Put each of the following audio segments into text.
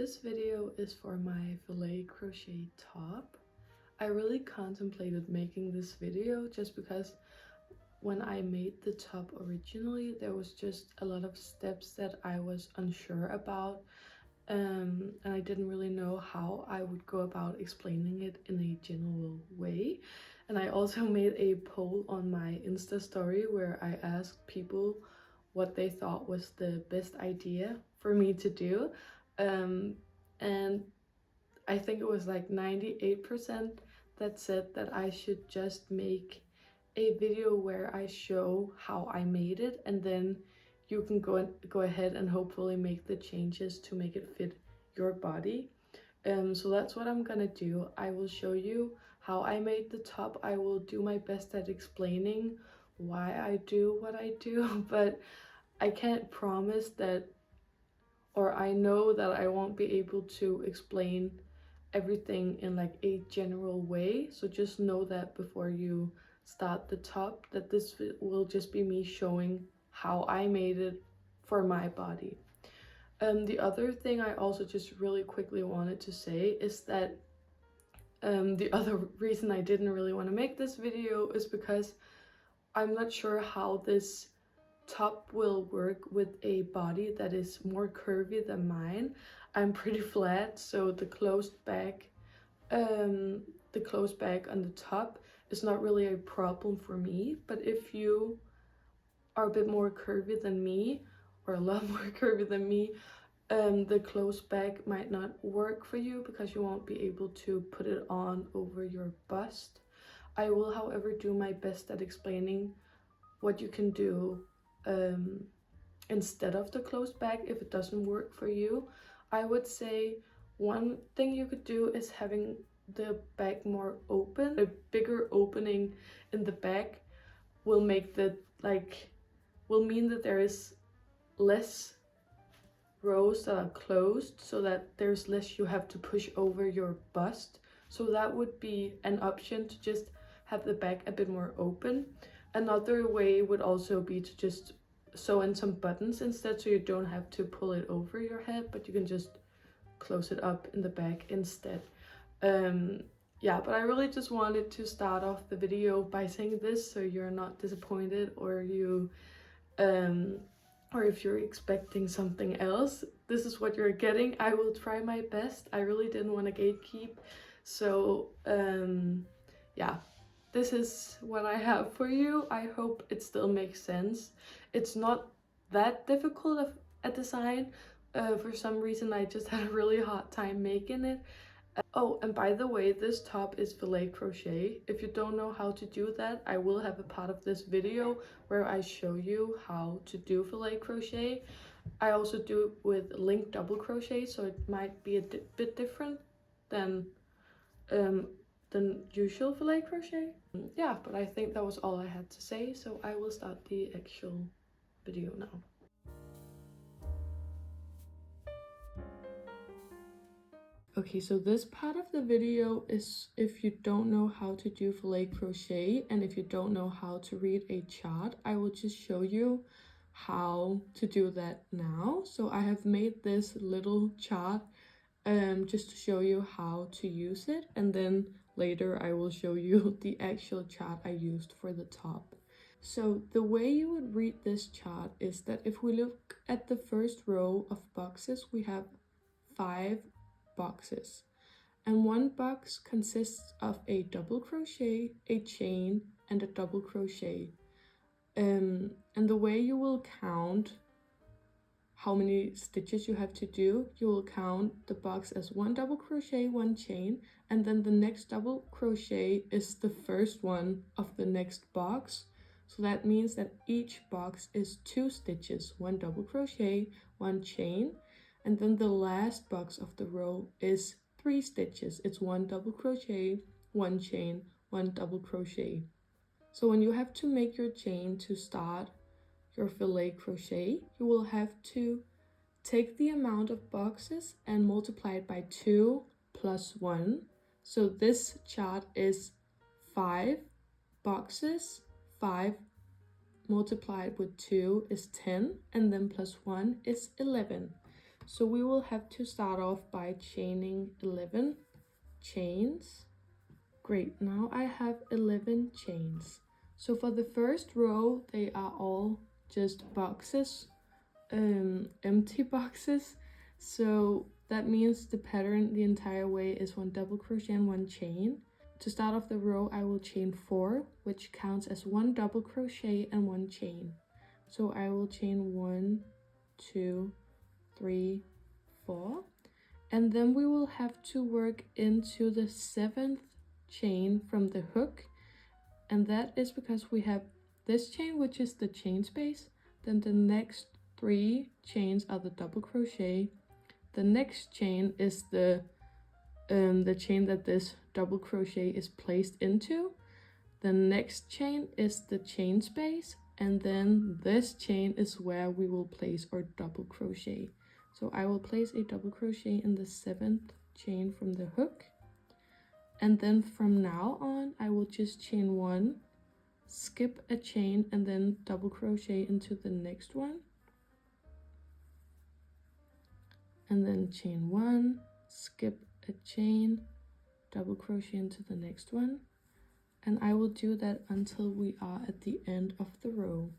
this video is for my filet crochet top. I really contemplated making this video just because when I made the top originally, there was just a lot of steps that I was unsure about, and I didn't really know how I would go about explaining it in a general way. And I also made a poll on my Insta story where I asked people what they thought was the best idea for me to do. And I think it was like 98% that said that I should just make a video where I show how I made it, and then you can go ahead and hopefully make the changes to make it fit your body. So that's what I'm gonna do. I will show you how I made the top. I will do my best at explaining why I do what I do, but I can't promise that, or I know that I won't be able to explain everything in like a general way. So just know that before you start the top, that this will just be me showing how I made it for my body. The other thing I also just really quickly wanted to say is that the other reason I didn't really want to make this video is because I'm not sure how this top will work with a body that is more curvy than mine. I'm pretty flat, so the closed back on the top is not really a problem for me. But if you are a bit more curvy than me, or a lot more curvy than me, the closed back might not work for you because you won't be able to put it on over your bust. I will, however, do my best at explaining what you can do instead of the closed back if it doesn't work for you. I would say one thing you could do is having the back more open. A bigger opening in the back will make the will mean that there is less rows that are closed, so that there's less you have to push over your bust. So that would be an option, to just have the back a bit more open. Another way would also be to just sew in some buttons instead, so you don't have to pull it over your head, but you can just close it up in the back instead. Yeah, but I really just wanted to start off the video by saying this, so you're not disappointed, or you or if you're expecting something else, this is what you're getting. I will try my best. I really didn't want to gatekeep, so yeah, this is what I have for you. I hope it still makes sense. It's not that difficult of a design. For some reason I just had a really hard time making it. Oh, and by the way, this top is filet crochet. If you don't know how to do that, I will have a part of this video where I show you how to do filet crochet. I also do it with linked double crochet, so it might be a bit different than usual filet crochet. Yeah, but I think that was all I had to say, so I will start the actual video now. Okay, so this part of the video is if you don't know how to do filet crochet, and if you don't know how to read a chart, I will just show you how to do that now. So I have made this little chart just to show you how to use it, and then later I will show you the actual chart I used for the top. So the way you would read this chart is that if we look at the first row of boxes, we have 5 boxes, and one box consists of a double crochet, a chain, and a double crochet. And the way you will count how many stitches you have to do, you will count the box as 1 double crochet, 1 chain, and then the next double crochet is the first one of the next box. So that means that each box is 2 stitches, 1 double crochet, 1 chain, and then the last box of the row is 3 stitches. It's 1 double crochet, 1 chain, 1 double crochet. So when you have to make your chain to start your filet crochet, you will have to take the amount of boxes and multiply it by 2 plus 1. So this chart is 5 boxes, 5 multiplied with 2 is 10, and then plus 1 is 11. So we will have to start off by chaining 11 chains. Great, now I have 11 chains. So for the first row, they are all just boxes, empty boxes. So that means the pattern the entire way is 1 double crochet and 1 chain. To start off the row, I will chain 4, which counts as 1 double crochet and 1 chain. So I will chain 1, 2, 3, 4. And then we will have to work into the 7th chain from the hook. And that is because we have this chain, which is the chain space. Then the next 3 chains are the double crochet. The next chain is the chain that this double crochet is placed into. The next chain is the chain space, and then this chain is where we will place our double crochet. So I will place a double crochet in the 7th chain from the hook, and then from now on I will just chain 1, skip a chain, and then double crochet into the next one, and then chain 1, skip a chain, double crochet into the next one, and I will do that until we are at the end of the row.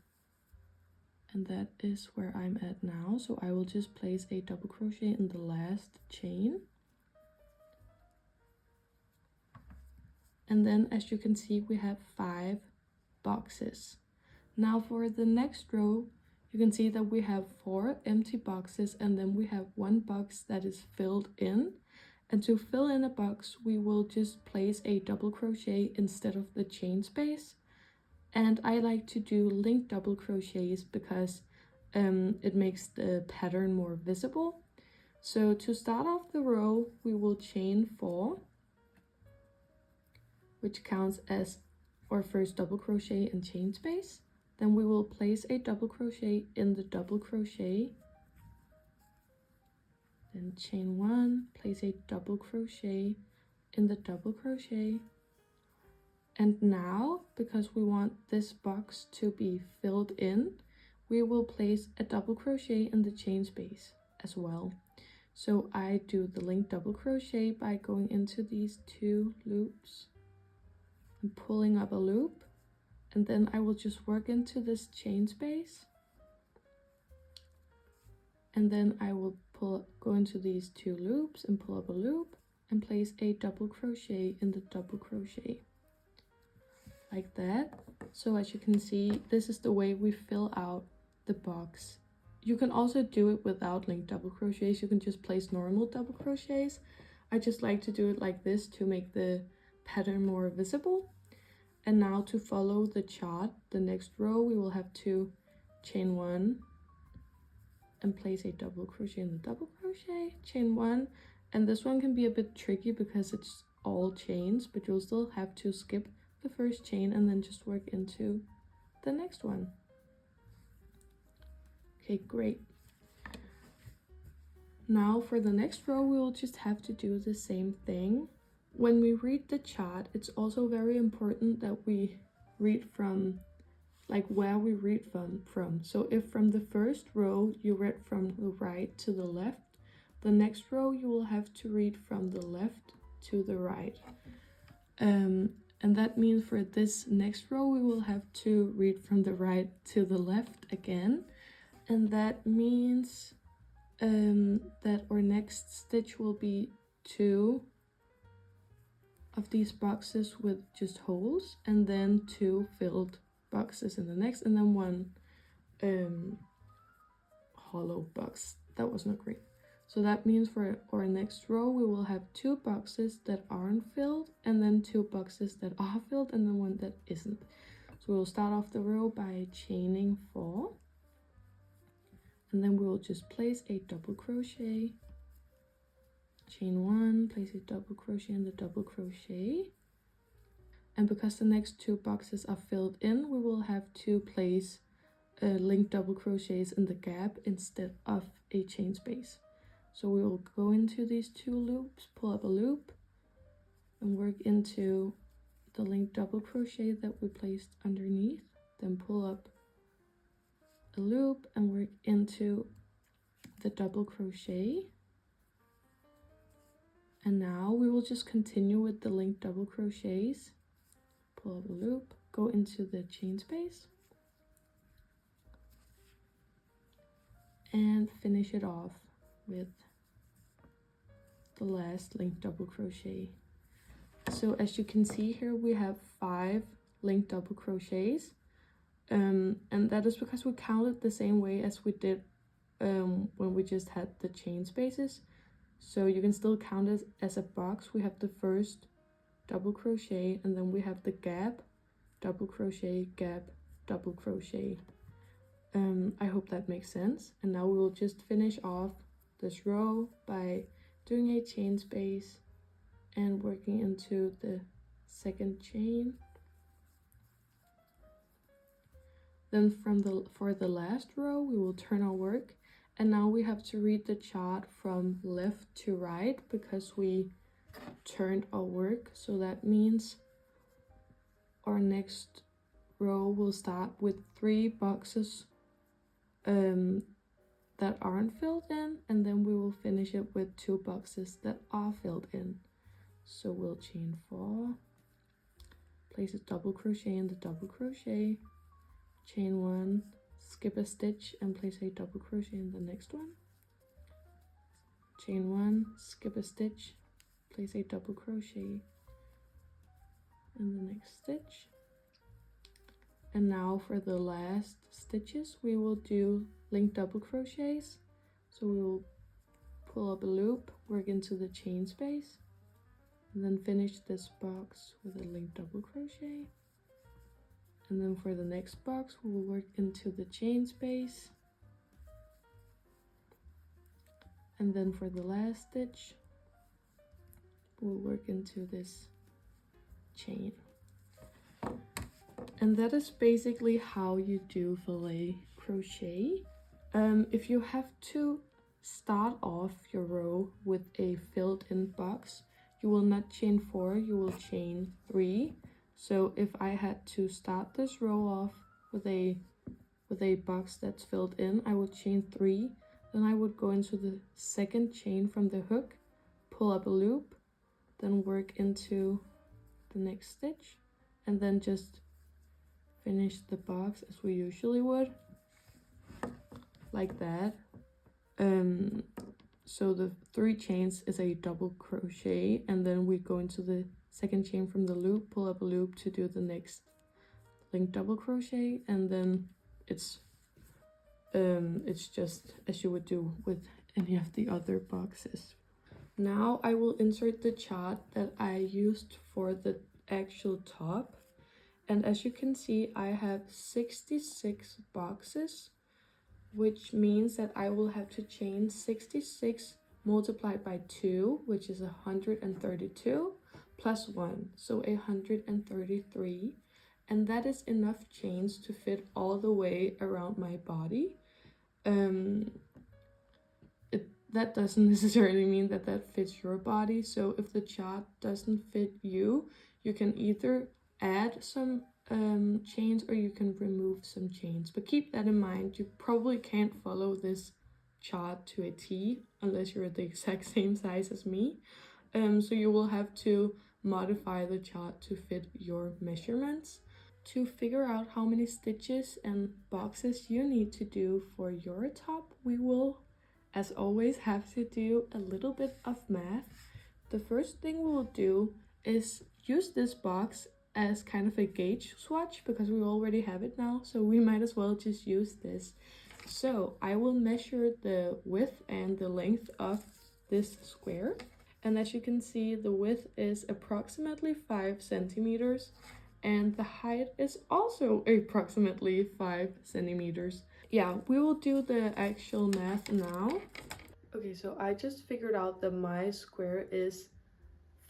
And that is where I'm at now. So I will just place a double crochet in the last chain, and then as you can see we have 5 boxes. Now for the next row, you can see that we have 4 empty boxes, and then we have 1 box that is filled in. And to fill in a box, we will just place a double crochet instead of the chain space. And I like to do linked double crochets because it makes the pattern more visible. So to start off the row, we will chain 4, which counts as our first double crochet and chain space. Then we will place a double crochet in the double crochet, then chain 1, place a double crochet in the double crochet. And now, because we want this box to be filled in, we will place a double crochet in the chain space as well. So I do the linked double crochet by going into these 2 loops and pulling up a loop, and then I will just work into this chain space, and then I will go into these 2 loops and pull up a loop and place a double crochet in the double crochet, like that. So as you can see, this is the way we fill out the box. You can also do it without linked double crochets. You can just place normal double crochets. I just like to do it like this to make the pattern more visible. And now to follow the chart, the next row we will have to chain 1 and place a double crochet in the double crochet, chain 1, and this one can be a bit tricky because it's all chains, but you'll still have to skip the first chain and then just work into the next one. Okay, great. Now for the next row, we will just have to do the same thing. When we read the chart, it's also very important that we read from like where we read from. So if from the first row you read from the right to the left, the next row you will have to read from the left to the right. And that means for this next row we will have to read from the right to the left again. And that means that our next stitch will be 2 of these boxes with just holes, and then 2 filled boxes in the next, and then 1 hollow box. That was not great. So that means for our next row we will have 2 boxes that aren't filled, and then 2 boxes that are filled, and then 1 that isn't. So we'll start off the row by chaining 4, and then we will just place a double crochet, chain 1, place a double crochet in the double crochet. And because the next 2 boxes are filled in, we will have to place linked double crochets in the gap instead of a chain space. So we will go into these 2 loops, pull up a loop, and work into the linked double crochet that we placed underneath, then pull up a loop and work into the double crochet. And now we will just continue with the linked double crochets. Pull up a loop, go into the chain space, and finish it off with the last linked double crochet. So as you can see here, we have 5 linked double crochets, and that is because we counted the same way as we did when we just had the chain spaces. So you can still count it as a box. We have the first double crochet, and then we have the gap, double crochet, gap, double crochet. I hope that makes sense. And now we will just finish off this row by doing a chain space and working into the second chain. Then for the last row, we will turn our work, and now we have to read the chart from left to right because we turned our work. So that means our next row will start with 3 boxes that aren't filled in, and then we will finish it with 2 boxes that are filled in. So we'll chain 4, place a double crochet in the double crochet, chain 1, skip a stitch and place a double crochet in the next one, chain 1, skip a stitch, place a double crochet in the next stitch. And now for the last stitches, we will do linked double crochets. So we will pull up a loop, work into the chain space, and then finish this box with a linked double crochet. And then for the next box, we will work into the chain space. And then for the last stitch, we'll work into this chain. And that is basically how you do filet crochet. If you have to start off your row with a filled in box, you will not chain 4, you will chain 3. So if I had to start this row off with a box that's filled in, I would chain 3. Then I would go into the second chain from the hook, pull up a loop, then work into the next stitch, and then just finish the box as we usually would, like that. So the 3 chains is a double crochet, and then we go into the second chain from the loop, pull up a loop to do the next linked double crochet, and then it's just as you would do with any of the other boxes. Now I will insert the chart that I used for the actual top. And as you can see, I have 66 boxes, which means that I will have to chain 66 multiplied by 2, which is 132, plus 1, so 133. And that is enough chains to fit all the way around my body. That doesn't necessarily mean that that fits your body. So if the chart doesn't fit you, you can either add some chains or you can remove some chains. But keep that in mind, you probably can't follow this chart to a T unless you're the exact same size as me. So you will have to modify the chart to fit your measurements. To figure out how many stitches and boxes you need to do for your top, we will, as always, have to do a little bit of math. The first thing we'll do is use this box as kind of a gauge swatch because we already have it now, so we might as well just use this. So I will measure the width and the length of this square, and as you can see, the width is approximately 5 centimeters and the height is also approximately 5 centimeters. Yeah, we will do the actual math now. Okay, so I just figured out that my square is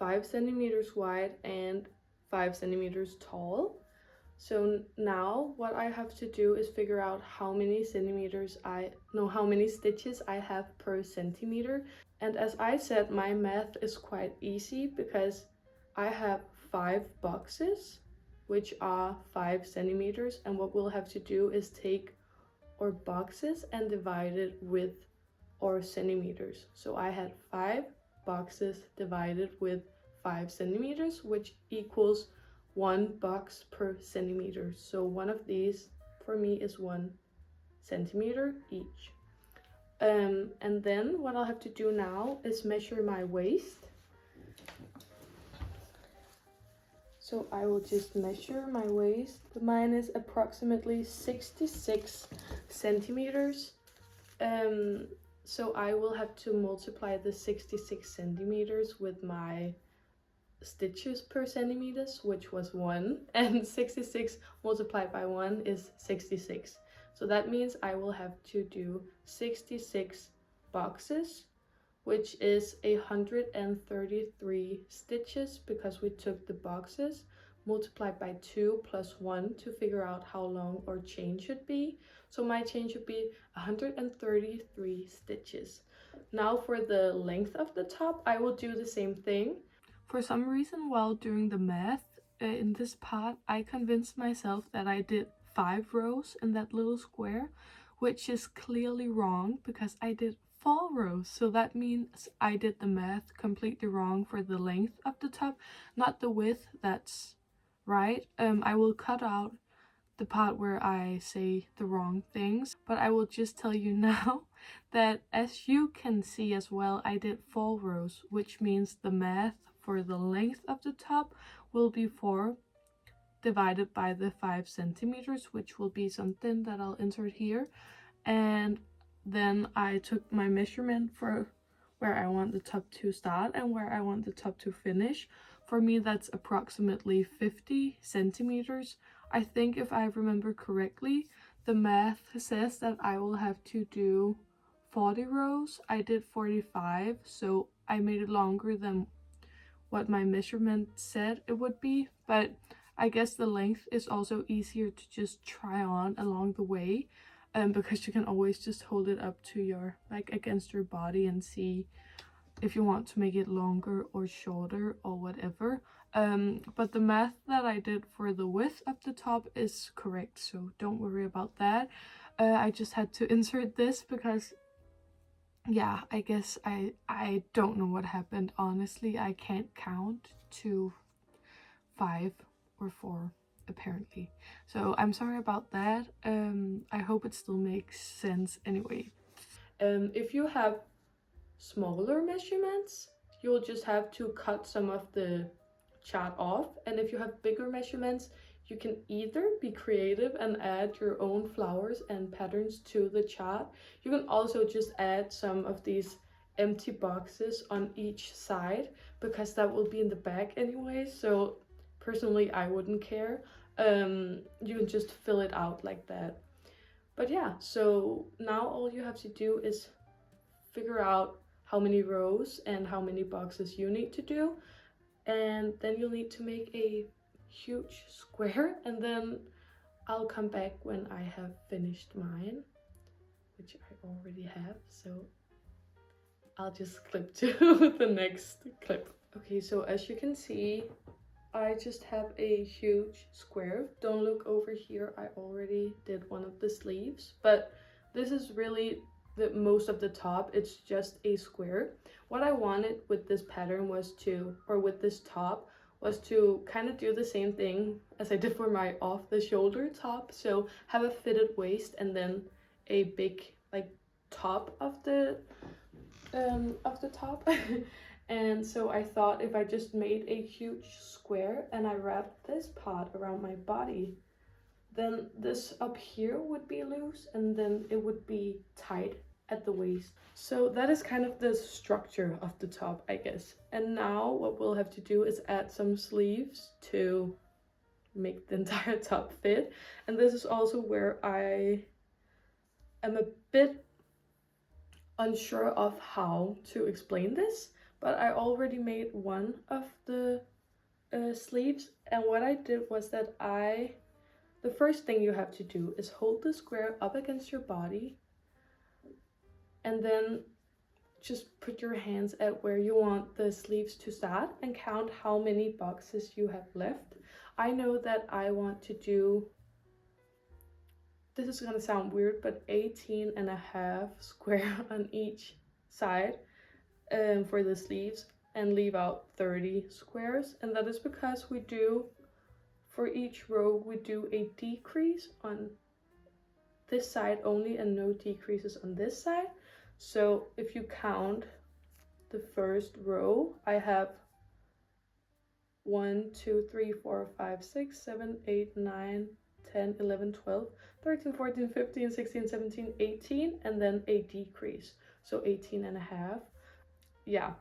5 centimeters wide and 5 centimeters tall. So now what I have to do is figure out how many stitches I have per centimeter. And as I said, my math is quite easy because I have 5 boxes, which are 5 centimeters. And what we'll have to do is take our boxes and divide it with or centimeters. So I had 5 boxes divided with 5 centimeters, which equals 1 box per centimeter. So one of these for me is 1 centimeter each. And then what I'll have to do now is measure my waist. So I will just measure my waist. Mine is approximately 66 centimeters. So I will have to multiply the 66 centimeters with my stitches per centimeters, which was 1, and 66 multiplied by 1 is 66. So that means I will have to do 66 boxes, which is 133 stitches, because we took the boxes multiplied by 2 plus 1 to figure out how long our chain should be. So my chain should be 133 stitches. Now for the length of the top, I will do the same thing. For some reason, while doing the math in this part, I convinced myself that I did 5 rows in that little square, which is clearly wrong because I did 4 rows. So that means I did the math completely wrong for the length of the top, not the width. That's right. I will cut out the part where I say the wrong things, but I will just tell you now that, as you can see as well, I did 4 rows, which means the math for the length of the top will be 4 divided by the 5 centimeters, which will be something that I'll insert here. And then I took my measurement for where I want the top to start and where I want the top to finish. For me, that's approximately 50 centimeters. I think, if I remember correctly, the math says that I will have to do 40 rows. I did 45, so I made it longer than what my measurement said it would be, but I guess the length is also easier to just try on along the way, because you can always just hold it up to your, like, against your body and see if you want to make it longer or shorter or whatever. But the math that I did for the width of the top is correct, so don't worry about that. I just had to insert this because, yeah, I guess I don't know what happened, honestly. I can't count to 5 or 4 apparently, so I'm sorry about that. I hope it still makes sense anyway. If you have smaller measurements, you'll just have to cut some of the chart off, and if you have bigger measurements, you can either be creative and add your own flowers and patterns to the chart. You can also just add some of these empty boxes on each side, because that will be in the back anyway, so personally I wouldn't care. You can just fill it out like that. But yeah, so now all you have to do is figure out how many rows and how many boxes you need to do, and then you'll need to make a huge square, and then I'll come back when I have finished mine, which I already have, so I'll just clip to the next clip. Okay, so as you can see, I just have a huge square. Don't look over here, I already did one of the sleeves, but this is really the most of the top. It's just a square. What I wanted with this pattern was to, or with this top, was to kind of do the same thing as I did for my off the shoulder top. So have a fitted waist and then a big, like, top of the top. And so I thought, if I just made a huge square and I wrapped this part around my body, then this up here would be loose and then it would be tight at the waist. So that is kind of the structure of the top, I guess. And now what we'll have to do is add some sleeves to make the entire top fit. And this is also where I am a bit unsure of how to explain this, but I already made one of the sleeves, and what I did was that the first thing you have to do is hold the square up against your body, and then just put your hands at where you want the sleeves to start and count how many boxes you have left. I know that I want to do this is gonna sound weird, but 18.5 square on each side for the sleeves, and leave out 30 squares. And that is because we do, for each row, we do a decrease on this side only and no decreases on this side. So if you count the first row, I have 1, 2, 3, 4, 5, 6, 7, 8, 9, 10, 11, 12, 13, 14, 15, 16, 17, 18, and then a decrease. So 18.5. Yeah,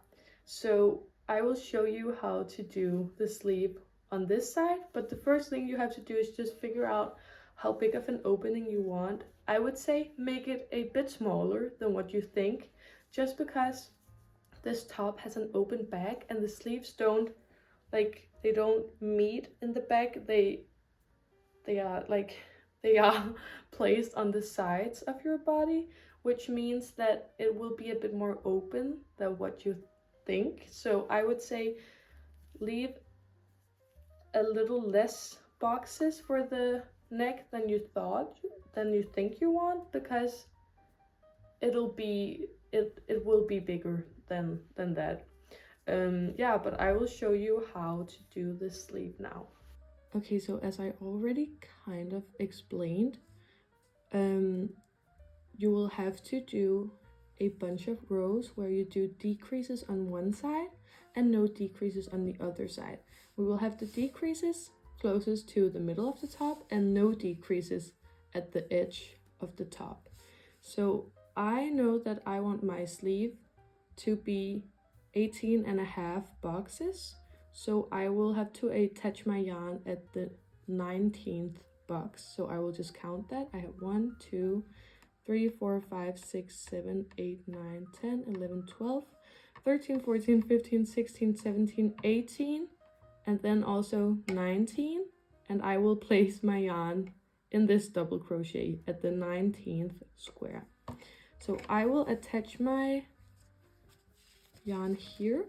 so I will show you how to do the sleeve on this side, but the first thing you have to do is just figure out how big of an opening you want. I would say make it a bit smaller than what you think, just because this top has an open back and the sleeves don't, like, they don't meet in the back. They are like, they are placed on the sides of your body, which means that it will be a bit more open than what you think. So I would say leave a little less boxes for the neck than you think you want, because it will be bigger than that. Yeah, but I will show you how to do the sleeve now. Okay, so as I already kind of explained, you will have to do a bunch of rows where you do decreases on one side and no decreases on the other side. We will have the decreases closest to the middle of the top and no decreases at the edge of the top. So I know that I want my sleeve to be 18.5 boxes, so I will have to attach my yarn at the 19th box. So I will just count that. I have 1, 2, 3, 4, 5, 6, 7, 8, 9, 10, 11, 12, 13, 14, 15, 16, 17, 18, and then also 19. And I will place my yarn in this double crochet at the 19th square. So I will attach my yarn here,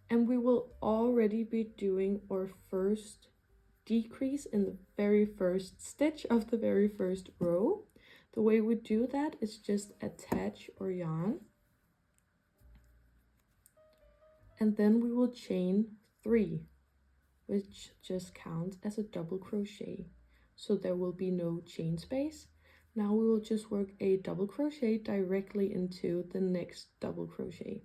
and we will already be doing our first decrease in the very first stitch of the very first row. The way we do that is just attach our yarn, and then we will chain 3, which just counts as a double crochet, so there will be no chain space. Now we will just work a double crochet directly into the next double crochet.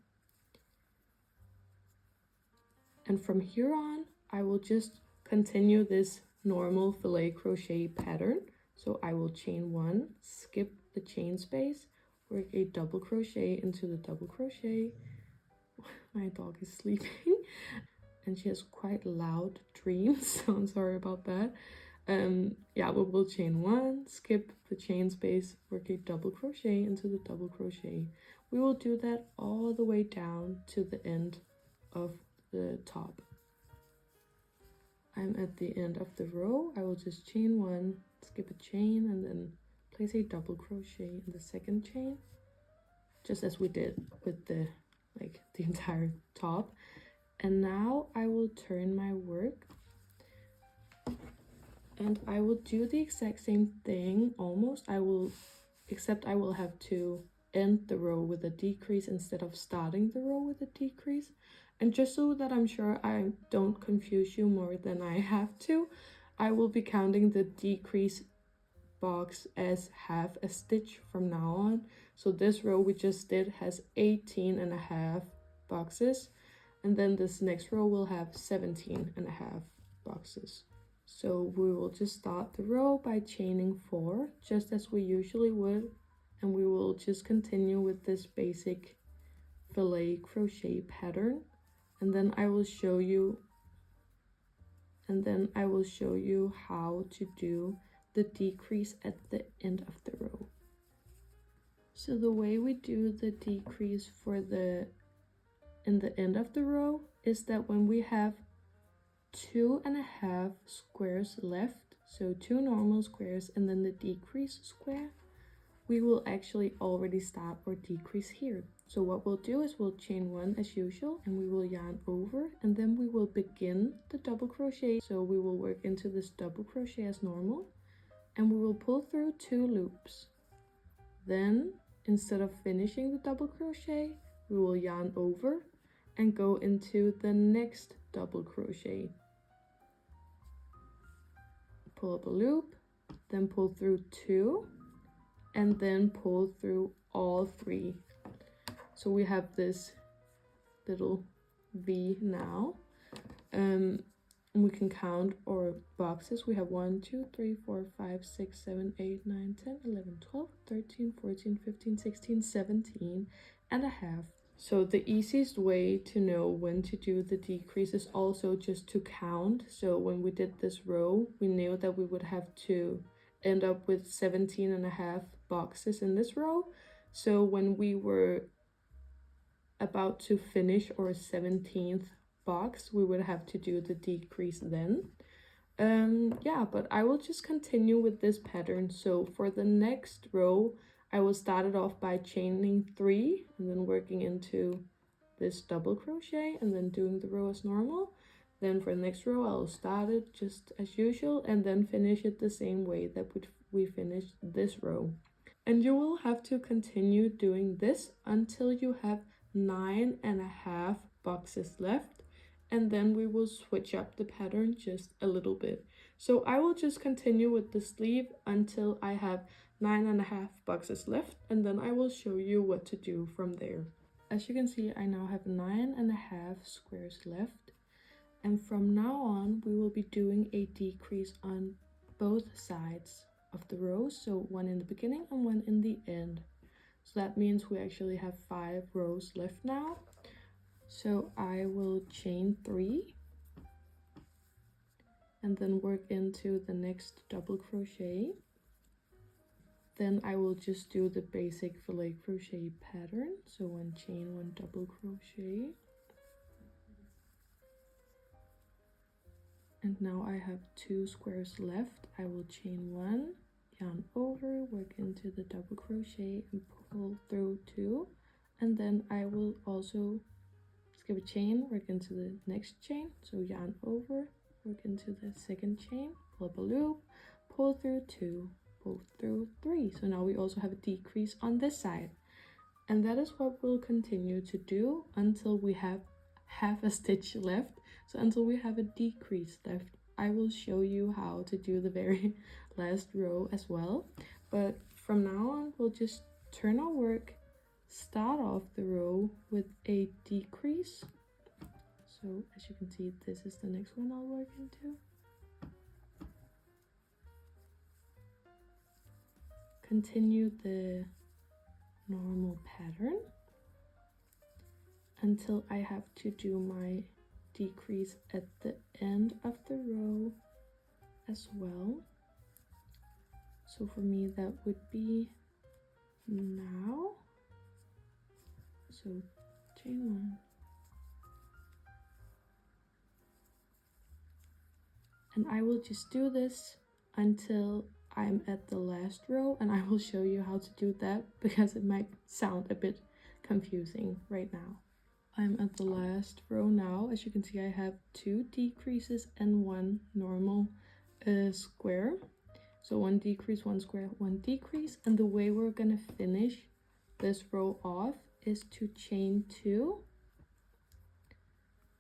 And from here on, I will just continue this normal filet crochet pattern. So I will chain 1, skip the chain space, work a double crochet into the double crochet. My dog is sleeping and she has quite loud dreams, so I'm sorry about that. Yeah, we will chain 1, skip the chain space, work a double crochet into the double crochet. We will do that all the way down to the end of the top. I'm at the end of the row. I will just chain 1, skip a chain, and then place a double crochet in the second chain, just as we did with the entire top. And now I will turn my work, and I will do the exact same thing almost. Except I will have to end the row with a decrease instead of starting the row with a decrease. And just so that I'm sure I don't confuse you more than I have to, I will be counting the decrease box as half a stitch from now on. So this row we just did has 18.5 boxes, and then this next row will have 17.5 boxes. So we will just start the row by chaining 4, just as we usually would, and we will just continue with this basic filet crochet pattern, and then I will show you how to do the decrease at the end of the row. So the way we do the decrease in the end of the row is that when we have 2.5 squares left, so 2 normal squares and then the decrease square, we will actually already start our decrease here. So what we'll do is we'll chain 1 as usual, and we will yarn over, and then we will begin the double crochet. So we will work into this double crochet as normal, and we will pull through 2 loops. Then, instead of finishing the double crochet, we will yarn over and go into the next double crochet. Pull up a loop, then pull through 2, and then pull through all 3. So we have this little V now. And we can count our boxes. We have 1, 2, 3, 4, 5, 6, 7, 8, 9, 10, 11, 12, 13, 14, 15, 16, 17 and a half. So the easiest way to know when to do the decrease is also just to count. So when we did this row, we knew that we would have to end up with 17 and a half boxes in this row. So when we were about to finish our 17th box, we would have to do the decrease then. Yeah, but I will just continue with this pattern. So for the next row, I will start it off by chaining 3 and then working into this double crochet and then doing the row as normal. Then for the next row, I'll start it just as usual and then finish it the same way that we finished this row. And you will have to continue doing this until you have 9.5 boxes left, and then we will switch up the pattern just a little bit. So I will just continue with the sleeve until I have 9.5 boxes left, and then I will show you what to do from there. As you can see, I now have 9.5 squares left, and from now on we will be doing a decrease on both sides of the rows, so one in the beginning and one in the end. So that means we actually have 5 rows left now. So I will chain 3 and then work into the next double crochet. Then I will just do the basic filet crochet pattern. So 1 chain, 1 double crochet. And now I have 2 squares left. I will chain 1, yarn over, work into the double crochet and pull through 2, and then I will also skip a chain, work into the next chain, so yarn over, work into the second chain, pull up a loop, pull through 2, pull through 3. So now we also have a decrease on this side, and that is what we'll continue to do until we have half a stitch left. So until we have a decrease left, I will show you how to do the very last row as well. But from now on, we'll just turn our work, start off the row with a decrease. So as you can see, this is the next one I'll work into. Continue the normal pattern until I have to do my decrease at the end of the row as well. So for me that would be now. So chain 1 and I will just do this until I'm at the last row, and I will show you how to do that because it might sound a bit confusing right now. I'm at the last row now. As you can see, I have 2 decreases and 1 normal square. So 1 decrease, 1 square, 1 decrease. And the way we're gonna finish this row off is to chain 2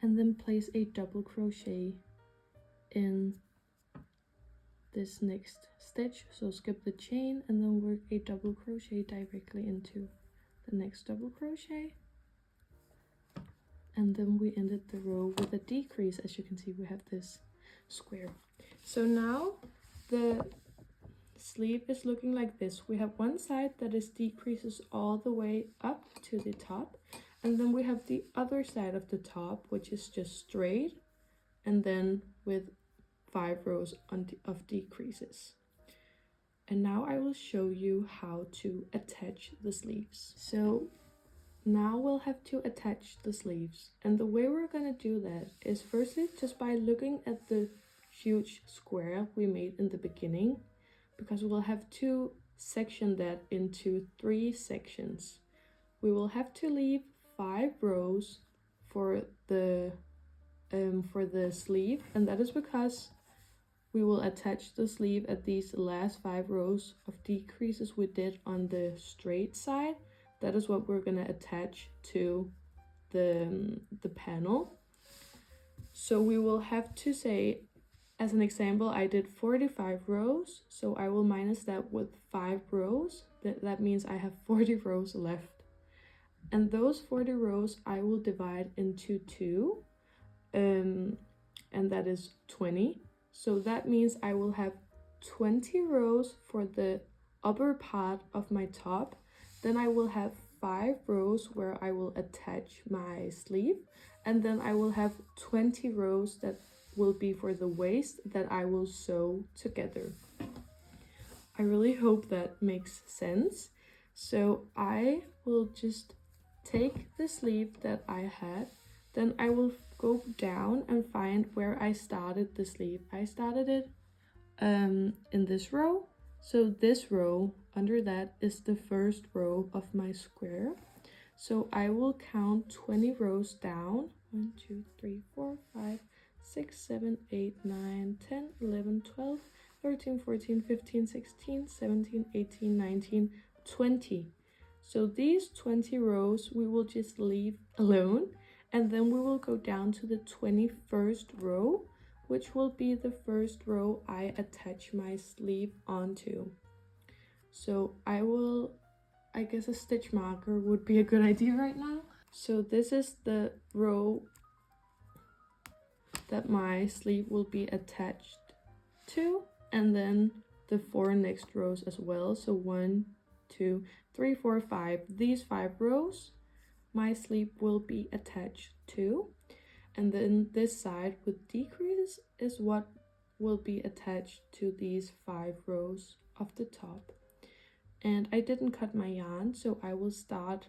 and then place a double crochet in this next stitch. So skip the chain and then work a double crochet directly into the next double crochet. And then we ended the row with a decrease. As you can see, we have this square. So now the sleeve is looking like this. We have one side that is decreases all the way up to the top, and then we have the other side of the top, which is just straight, and then with 5 rows of decreases. And now I will show you how to attach the sleeves. So now we'll have to attach the sleeves, and the way we're gonna do that is firstly just by looking at the huge square we made in the beginning, because we'll have to section that into 3 sections. We will have to leave 5 rows for the sleeve, and that is because we will attach the sleeve at these last 5 rows of decreases we did on the straight side. That is what we're gonna attach to the panel. So we will have to say, as an example, I did 45 rows, so I will minus that with 5 rows. That means I have 40 rows left. And those 40 rows I will divide into 2, and that is 20. So that means I will have 20 rows for the upper part of my top. Then I will have 5 rows where I will attach my sleeve, and then I will have 20 rows that will be for the waist that I will sew together. I really hope that makes sense. So I will just take the sleeve that I had, then I will go down and find where I started the sleeve. I started it in this row. So this row under that is the first row of my square. So I will count 20 rows down. 1, 2, 3, 4, 5, 6, 7, 8, 9, 10, 11, 12, 13, 14, 15, 16, 17, 18, 19, 20. So these 20 rows we will just leave alone, and then we will go down to the 21st row, which will be the first row I attach my sleeve onto. So I guess a stitch marker would be a good idea right now. So this is the row that my sleeve will be attached to, and then the 4 next rows as well. So 1, 2, 3, 4, 5. These 5 rows my sleeve will be attached to, and then this side with decreases is what will be attached to these 5 rows of the top. And I didn't cut my yarn, so I will start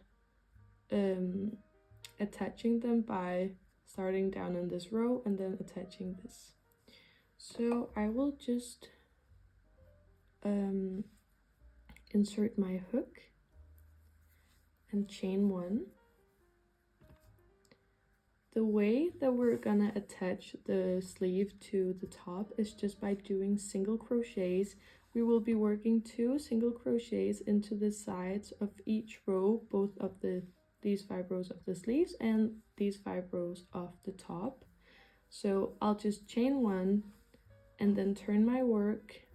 attaching them by starting down in this row and then attaching this. So I will just insert my hook and chain 1. The way that we're gonna attach the sleeve to the top is just by doing single crochets. We will be working 2 single crochets into the sides of each row, both of these 5 rows of the sleeves and these 5 rows of the top. So I'll just chain 1 and then turn my work,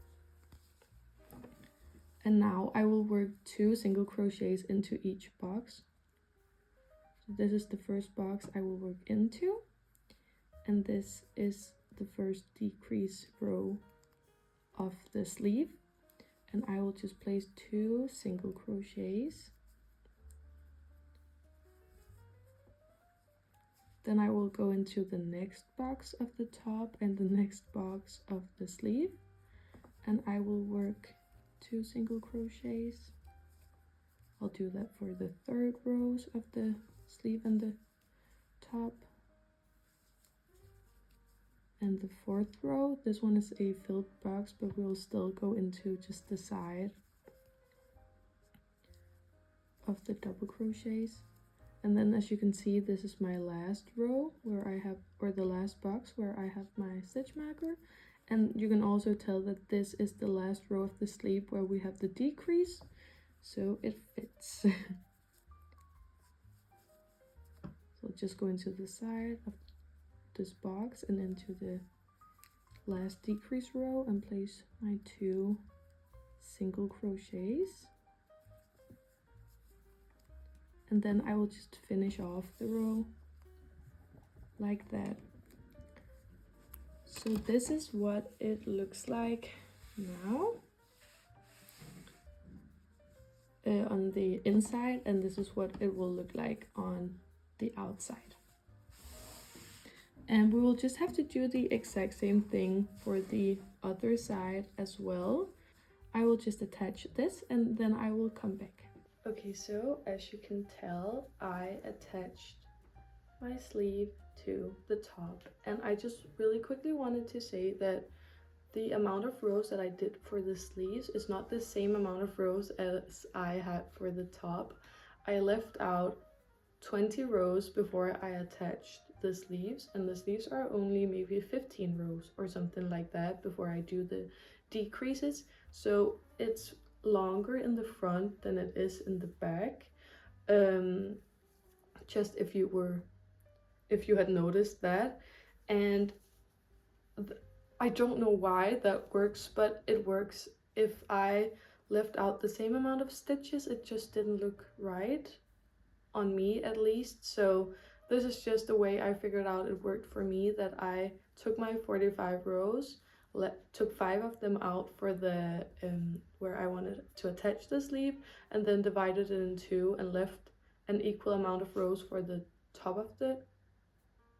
and now I will work 2 single crochets into each box. So this is the first box I will work into, and this is the first decrease row of the sleeve, and I will just place 2 single crochets. Then I will go into the next box of the top and the next box of the sleeve, and I will work 2 single crochets. I'll do that for the 3rd rows of the sleeve and the top. And the 4th row, this one is a filled box, but we'll still go into just the side of the double crochets. And then as you can see, this is my last row where I have, or the last box where I have my stitch marker. And you can also tell that this is the last row of the sleeve where we have the decrease, so it fits. So just go into the side of this box and into the last decrease row and place my 2 single crochets. And then I will just finish off the row like that. So this is what it looks like now on the inside, and this is what it will look like on the outside. And we will just have to do the exact same thing for the other side as well. I will just attach this and then I will come back. Okay, so as you can tell, I attached my sleeve to the top, and I just really quickly wanted to say that the amount of rows that I did for the sleeves is not the same amount of rows as I had for the top. I left out 20 rows before I attached the sleeves, and the sleeves are only maybe 15 rows or something like that before I do the decreases. So it's longer in the front than it is in the back. Just if you had noticed that. And I don't know why that works, but it works. If I left out the same amount of stitches, it just didn't look right on me, at least. So this is just the way I figured out it worked for me, that I took my 45 rows, took 5 of them out for the where I wanted to attach the sleeve, and then divided it in 2 and left an equal amount of rows for the top of the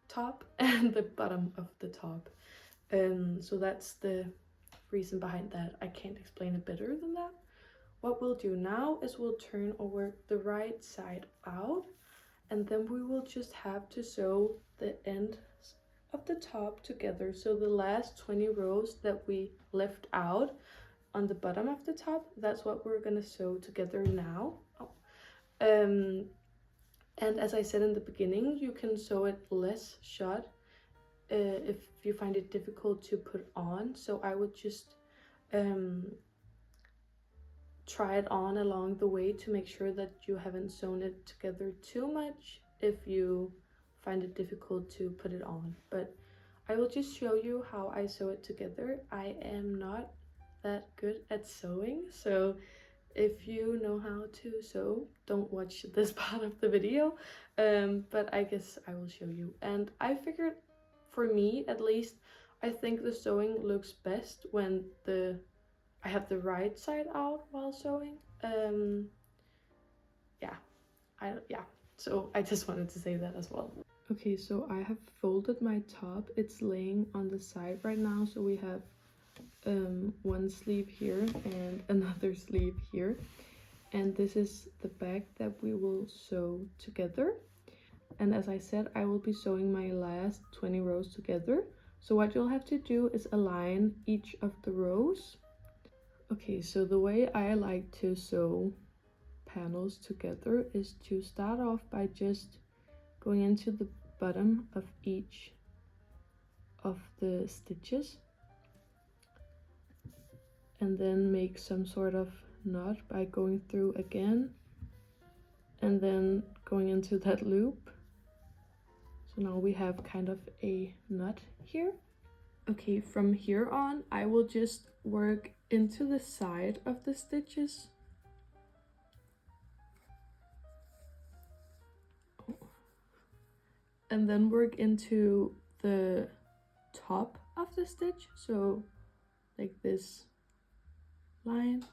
top and the bottom of the top. So that's the reason behind that. I can't explain it better than that. What we'll do now is we'll turn over the right side out, and then we will just have to sew the ends of the top together. So the last 20 rows that we left out on the bottom of the top, that's what we're gonna sew together now. And as I said in the beginning, you can sew it less shut if you find it difficult to put on. So I would just try it on along the way to make sure that you haven't sewn it together too much if you find it difficult to put it on. But I will just show you how I sew it together. I am not that good at sewing, so if you know how to sew, don't watch this part of the video, but I guess I will show you. And I figured, for me at least, I think the sewing looks best when I have the right side out while sewing. Yeah, so I just wanted to say that as well. Okay, so I have folded my top. It's laying on the side right now, so we have one sleeve here and another sleeve here, and this is the back that we will sew together. And as I said, I will be sewing my last 20 rows together. So what you'll have to do is align each of the rows. Okay, so the way I like to sew panels together is to start off by just going into the bottom of each of the stitches and then make some sort of knot by going through again and then going into that loop. So now we have kind of a knot here. Okay, from here on I will just work into the side of the stitches. And then work into the top of the stitch, so like this line.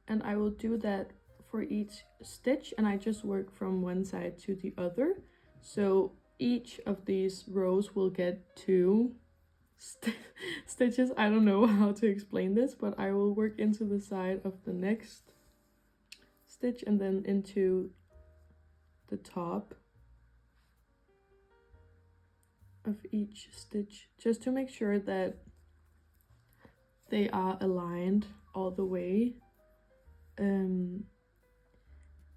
And I will do that for each stitch, and I just work from one side to the other. So each of these rows will get 2 stitches. I don't know how to explain this, but I will work into the side of the next stitch and then into the top of each stitch, just to make sure that they are aligned all the way.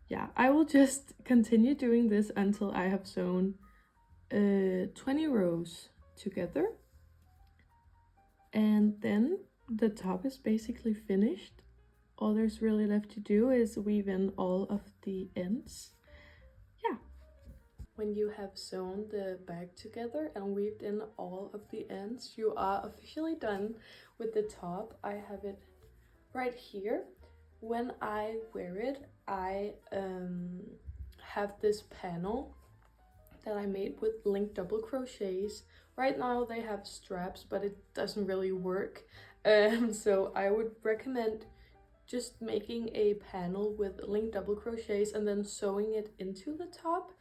Yeah, I will just continue doing this until I have sewn 20 rows together, and then the top is basically finished. All there's really left to do is weave in all of the ends. Yeah. When you have sewn the bag together and weaved in all of the ends, you are officially done with the top. I have it right here. When I wear it, I have this panel that I made with linked double crochets. Right now they have straps, but it doesn't really work. So I would recommend just making a panel with linked double crochets and then sewing it into the top,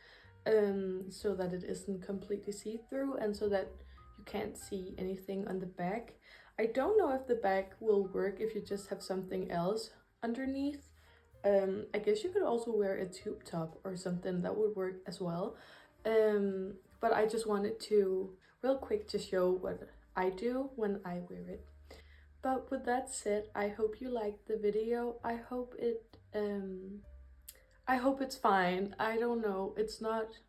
so that it isn't completely see-through and so that you can't see anything on the back. I don't know if the back will work if you just have something else underneath. I guess you could also wear a tube top or something, that would work as well. But I just wanted to real quick to show what I do when I wear it. But with that said, I hope you liked the video. I hope it's fine. I don't know, it's not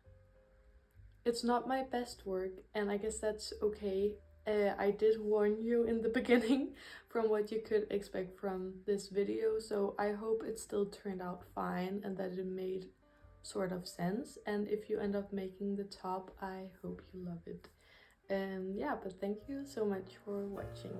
It's not my best work, and I guess that's okay. I did warn you in the beginning from what you could expect from this video, so I hope it still turned out fine and that it made sort of sense. And if you end up making the top, I hope you love it. And yeah, but thank you so much for watching.